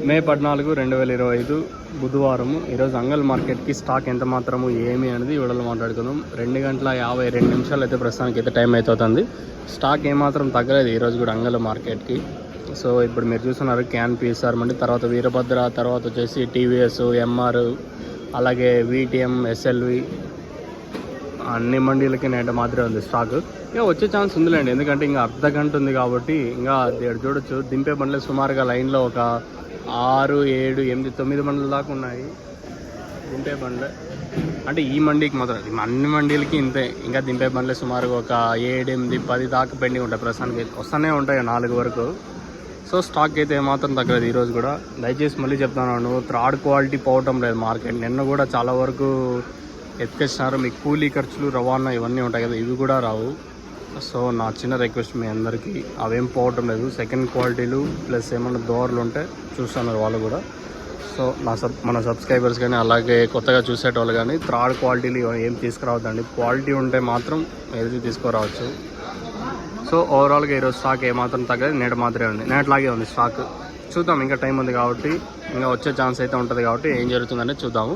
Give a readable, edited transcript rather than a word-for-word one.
మే 14, 2025 బుధవారము. ఈరోజు అంగల్ మార్కెట్కి స్టాక్ ఎంత మాత్రము ఏమి అనేది వీడియోలో మాట్లాడుకుందాం. 2:52 అయితే ప్రస్తుతానికి అయితే టైం అవుతుంది. స్టాక్ ఏమాత్రం తగ్గలేదు ఈరోజు కూడా అంగల్ మార్కెట్కి. సో ఇప్పుడు మీరు చూస్తున్నారు క్యాన్ పిఎస్ఆర్ మండి, తర్వాత వీరభద్ర, తర్వాత వచ్చేసి టీవీఎస్, ఎంఆర్, అలాగే వీటిఎం, ఎస్ఎల్వి అన్ని మండీలకి నేట మాత్రమే ఉంది స్టాక్. ఇంకా వచ్చే ఛాన్స్ ఉందిలేండి, ఎందుకంటే ఇంకా అర్ధ గంట ఉంది కాబట్టి. ఇంకా చూడొచ్చు దింపే బండ్లు సుమారుగా లైన్లో ఒక 6, 7, 8, 9 బండ్ల దాకా ఉన్నాయి దింపే బండ్లు. అంటే ఈ మండీకి మాత్రం, అన్ని మండీలకి ఇంతే. ఇంకా దింపే బండ్లు సుమారుగా ఒక 7, 8, 10 దాకా పెండింగ్ ఉంటాయి. ప్రస్తుతానికి వస్తూనే ఉంటాయి 4 వరకు. సో స్టాక్ అయితే ఏమాత్రం తగ్గలేదు ఈరోజు కూడా. దయచేసి మళ్ళీ చెప్తున్నాను, థర్డ్ క్వాలిటీ పోవటం లేదు మార్కెట్. నిన్న కూడా చాలా వరకు ఎత్తుకొచ్చినారు. మీకు కూలీ ఖర్చులు, రవాణా ఇవన్నీ ఉంటాయి కదా, ఇవి కూడా రావు. సో నా చిన్న రిక్వెస్ట్ మీ అందరికీ, అవేం పోవటం లేదు. సెకండ్ క్వాలిటీలు ప్లస్ ఏమైనా దోరలు ఉంటే చూస్తున్నారు వాళ్ళు కూడా. సో మన సబ్స్క్రైబర్స్ కానీ అలాగే కొత్తగా చూసేటోళ్ళు కానీ థర్డ్ క్వాలిటీలు ఏం తీసుకురావద్దండి. క్వాలిటీ ఉంటే మాత్రం ఏది తీసుకురావచ్చు. సో ఓవరాల్గా ఈరోజు స్టాక్ ఏమాత్రం తగ్గదు, నేట మాత్రమే ఉంది, నేట్లాగే ఉంది స్టాక్. చూద్దాం, ఇంకా టైం ఉంది కాబట్టి, ఇంకా వచ్చే ఛాన్స్ అయితే ఉంటుంది కాబట్టి ఏం జరుగుతుందనే చూద్దాము.